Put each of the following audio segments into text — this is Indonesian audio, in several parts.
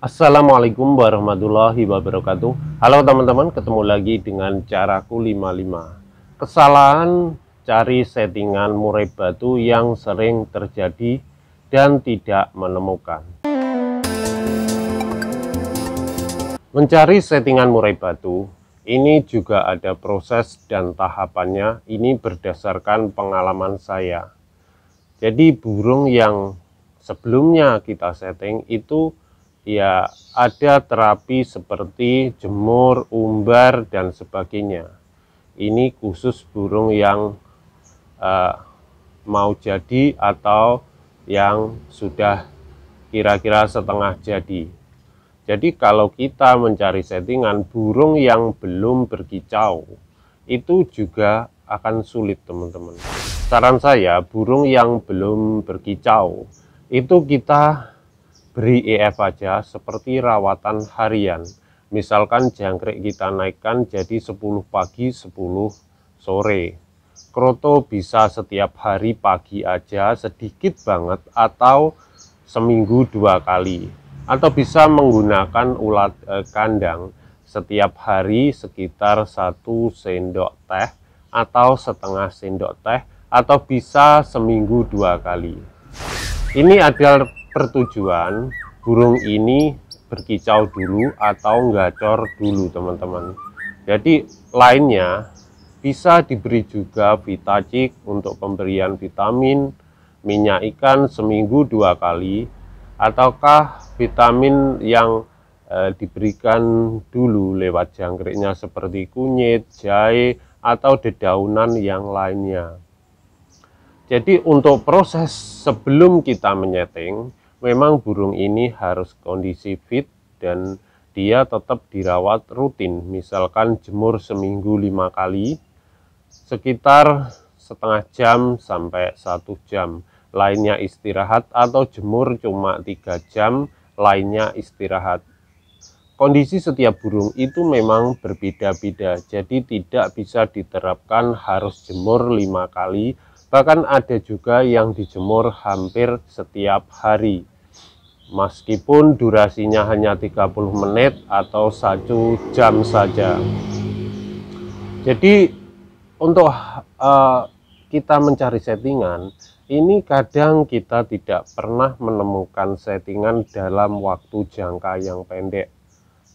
Assalamualaikum warahmatullahi wabarakatuh. Halo teman-teman, ketemu lagi dengan caraku 55. Kesalahan cari settingan murai batu yang sering terjadi dan tidak menemukan. Mencari settingan murai batu ini juga ada proses dan tahapannya. Ini berdasarkan pengalaman saya. Jadi burung yang sebelumnya kita setting itu ya ada terapi seperti jemur, umbar, dan sebagainya. Ini khusus burung yang mau jadi atau yang sudah kira-kira setengah jadi. Jadi kalau kita mencari settingan burung yang belum berkicau, itu juga akan sulit teman-teman. Saran saya, burung yang belum berkicau, itu kita beri EF aja seperti rawatan harian. Misalkan jangkrik kita naikkan jadi 10 pagi 10 sore. Kroto bisa setiap hari pagi aja sedikit banget atau seminggu 2 kali. Atau bisa menggunakan ulat kandang setiap hari sekitar 1 sendok teh atau setengah sendok teh, atau bisa seminggu 2 kali. Ini adalah pertujuan burung ini berkicau dulu atau gacor dulu teman-teman. Jadi lainnya bisa diberi juga Vitacik untuk pemberian vitamin, minyak ikan seminggu 2 kali, ataukah vitamin yang diberikan dulu lewat jangkriknya seperti kunyit, jahe, atau dedaunan yang lainnya. Jadi untuk proses sebelum kita menyeting, memang burung ini harus kondisi fit dan dia tetap dirawat rutin. Misalkan jemur seminggu 5 kali, sekitar setengah jam sampai 1 jam. Lainnya istirahat, atau jemur cuma 3 jam, lainnya istirahat. Kondisi setiap burung itu memang berbeda-beda, jadi tidak bisa diterapkan harus jemur 5 kali. Bahkan ada juga yang dijemur hampir setiap hari, meskipun durasinya hanya 30 menit atau 1 jam saja. Jadi untuk kita mencari settingan, ini kadang kita tidak pernah menemukan settingan dalam waktu jangka yang pendek.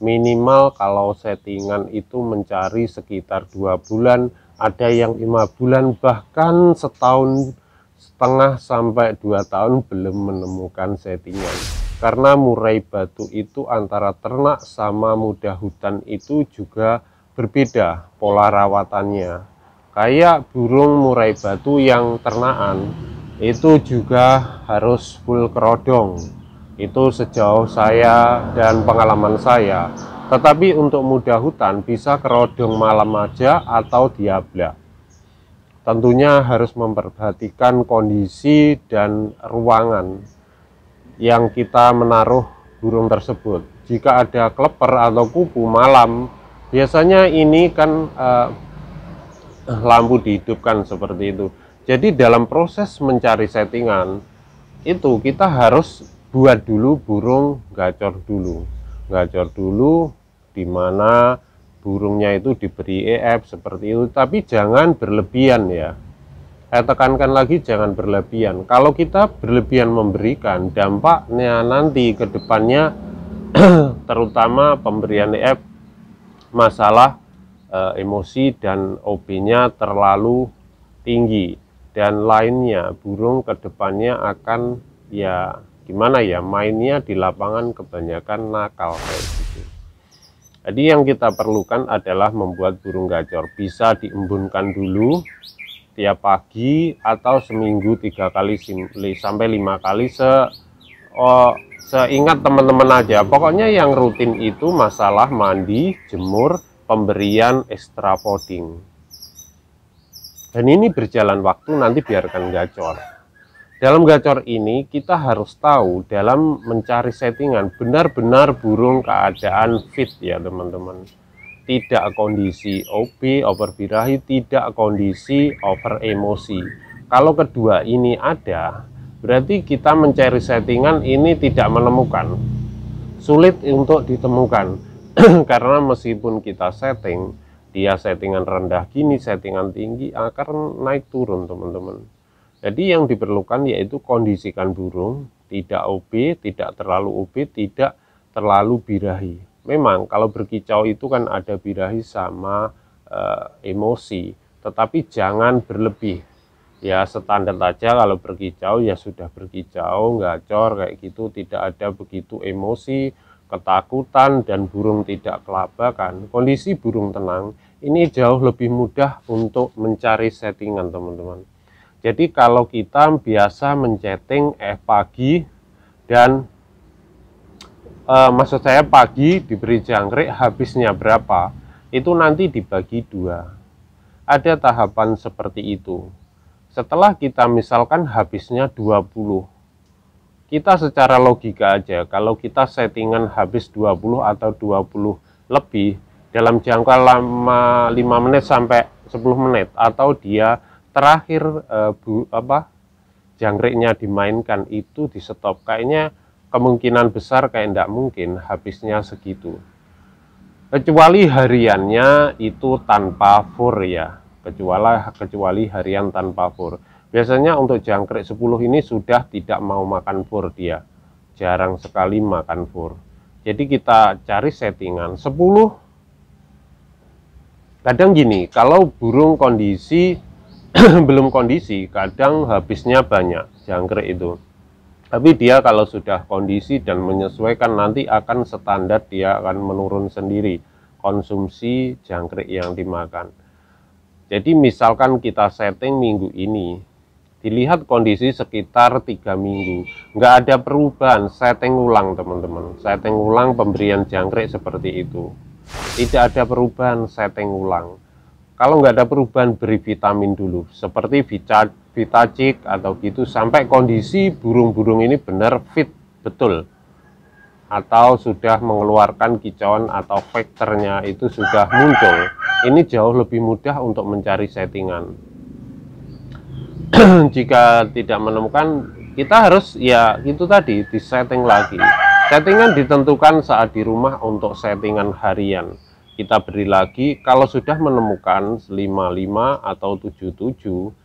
Minimal kalau settingan itu mencari sekitar 2 bulan, ada yang 5 bulan, bahkan setahun setengah sampai 2 tahun belum menemukan settingan. Karena murai batu itu antara ternak sama muda hutan itu juga berbeda pola rawatannya. Kayak burung murai batu yang ternakan itu juga harus full kerodong. Itu sejauh saya dan pengalaman saya. Tetapi untuk muda hutan bisa kerodong malam aja atau diablak. Tentunya harus memperhatikan kondisi dan ruangan yang kita menaruh burung tersebut. Jika ada kleper atau kupu malam, biasanya ini kan lampu dihidupkan seperti itu. Jadi dalam proses mencari settingan itu kita harus buat dulu burung gacor dulu. Gacor dulu dimana burungnya itu diberi EF seperti itu, tapi jangan berlebihan ya. Saya tekankan lagi, jangan berlebihan. Kalau kita berlebihan memberikan, dampaknya nanti ke depannya terutama pemberian EF masalah emosi dan OB-nya terlalu tinggi dan lainnya. Burung ke depannya akan ya gimana ya, mainnya di lapangan kebanyakan nakal kayak gitu. Jadi yang kita perlukan adalah membuat burung gacor. Bisa diembunkan dulu tiap pagi atau seminggu 3 kali sampai 5 kali seingat teman-teman aja. Pokoknya yang rutin itu masalah mandi, jemur, pemberian extra fooding. Dan ini berjalan waktu, nanti biarkan gacor. Dalam gacor ini kita harus tahu dalam mencari settingan benar-benar burung keadaan fit ya teman-teman. Tidak kondisi OB, over birahi, tidak kondisi over emosi. Kalau kedua ini ada, berarti kita mencari settingan ini tidak menemukan. sulit untuk ditemukan. Karena meskipun kita setting, dia settingan rendah gini, settingan tinggi, akan naik turun teman-teman. Jadi yang diperlukan yaitu kondisikan burung tidak OB, tidak terlalu OB, tidak terlalu birahi. Memang kalau berkicau itu kan ada birahi sama emosi, tetapi jangan berlebih. Ya standar aja, kalau berkicau ya sudah berkicau, gacor kayak gitu, tidak ada begitu emosi, ketakutan, dan burung tidak kelabakan. Kondisi burung tenang ini jauh lebih mudah untuk mencari settingan teman-teman. Jadi kalau kita biasa menceting pagi dan maksud saya pagi diberi jangkrik, habisnya berapa itu nanti dibagi 2. Ada tahapan seperti itu. Setelah kita misalkan habisnya 20, kita secara logika aja, kalau kita settingan habis 20 atau 20 lebih dalam jangka lama 5 menit sampai 10 menit, atau dia terakhir jangkriknya dimainkan itu di stop, kayaknya kemungkinan besar kayak tidak mungkin habisnya segitu. Kecuali hariannya itu tanpa fur ya. Kecuali harian tanpa fur. Biasanya untuk jangkrik 10 ini sudah tidak mau makan fur dia. Jarang sekali makan fur. Jadi kita cari settingan 10. Kadang gini, kalau burung kondisi belum kondisi, kadang habisnya banyak jangkrik itu. Tapi dia kalau sudah kondisi dan menyesuaikan, nanti akan standar, dia akan menurun sendiri konsumsi jangkrik yang dimakan. Jadi misalkan kita setting minggu ini, dilihat kondisi sekitar 3 minggu, nggak ada perubahan, setting ulang teman-teman. Setting ulang pemberian jangkrik seperti itu. Tidak ada perubahan, setting ulang. Kalau nggak ada perubahan, beri vitamin dulu, seperti Vitacik atau gitu, sampai kondisi burung-burung ini benar fit betul, atau sudah mengeluarkan kicauan atau faktornya itu sudah muncul. Ini jauh lebih mudah untuk mencari settingan. Jika tidak menemukan, kita harus ya itu tadi, disetting lagi. Settingan ditentukan saat di rumah untuk settingan harian. Kita beri lagi, kalau sudah menemukan 55 atau 77,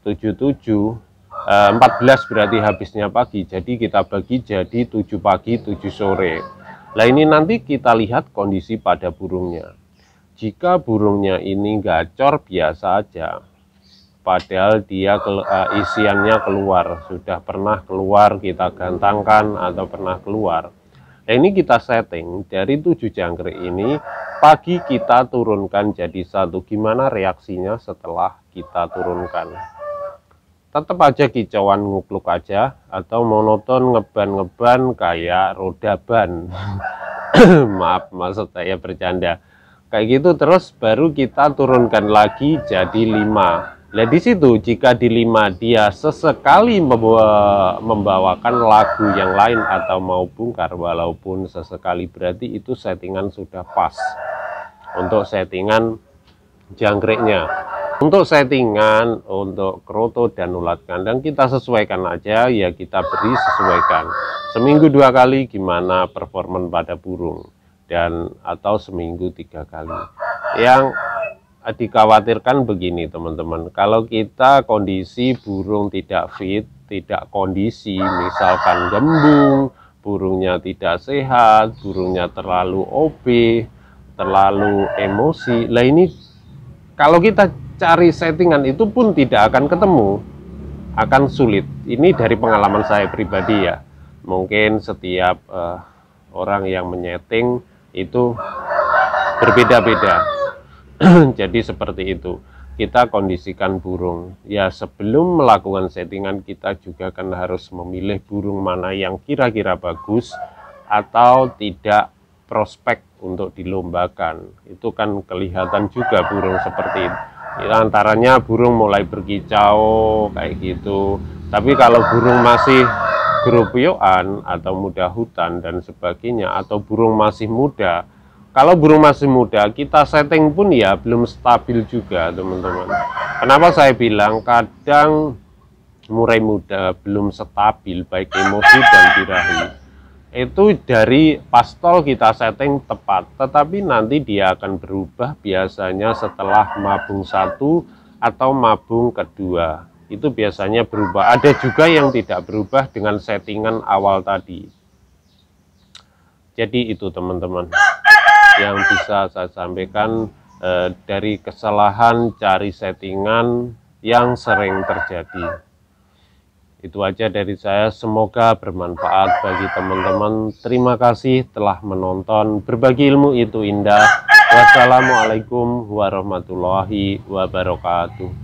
14 berarti habisnya pagi. Jadi kita bagi jadi 7 pagi, 7 sore. Nah ini nanti kita lihat kondisi pada burungnya. Jika burungnya ini gacor biasa aja, padahal dia isiannya keluar, sudah pernah keluar, kita gantangkan atau pernah keluar. Nah ini kita setting dari 7 jangkrik ini, pagi kita turunkan jadi 1. Gimana reaksinya setelah kita turunkan? Tetap aja kicauan ngupluk aja, atau monoton ngeban-ngeban kayak roda ban. Maaf, maksud saya bercanda. Kayak gitu terus baru kita turunkan lagi jadi 5. Nah di situ jika di 5 dia sesekali membawakan lagu yang lain atau mau bungkar, walaupun sesekali, berarti itu settingan sudah pas untuk settingan jangkriknya. Untuk settingan untuk kroto dan ulat kandang kita sesuaikan aja ya, kita beri sesuaikan. Seminggu 2 kali gimana performan pada burung, dan atau seminggu 3 kali. Yang dikhawatirkan begini teman-teman, kalau kita kondisi burung tidak fit, tidak kondisi, misalkan gembung, burungnya tidak sehat, burungnya terlalu OB, terlalu emosi, lah ini kalau kita cari settingan itu pun tidak akan ketemu, akan sulit. Ini dari pengalaman saya pribadi ya, mungkin setiap orang yang menyeting itu berbeda-beda. Jadi seperti itu, kita kondisikan burung ya. Sebelum melakukan settingan, kita juga kan harus memilih burung mana yang kira-kira bagus atau tidak prospek untuk dilombakan. Itu kan kelihatan juga burung seperti itu ya, antaranya burung mulai berkicau kayak gitu. Tapi kalau burung masih gerupioan atau muda hutan dan sebagainya, atau burung masih muda, kalau burung masih muda kita setting pun ya belum stabil juga teman-teman. Kenapa saya bilang kadang murai muda belum stabil baik emosi dan birahi? itu dari pastol kita setting tepat, tetapi nanti dia akan berubah biasanya setelah mabung 1 atau mabung kedua. Itu biasanya berubah. Ada juga yang tidak berubah dengan settingan awal tadi. Jadi itu teman-teman yang bisa saya sampaikan dari kesalahan cari settingan yang sering terjadi. Itu aja dari saya, semoga bermanfaat bagi teman-teman. Terima kasih telah menonton. Berbagi ilmu itu indah. Wassalamualaikum warahmatullahi wabarakatuh.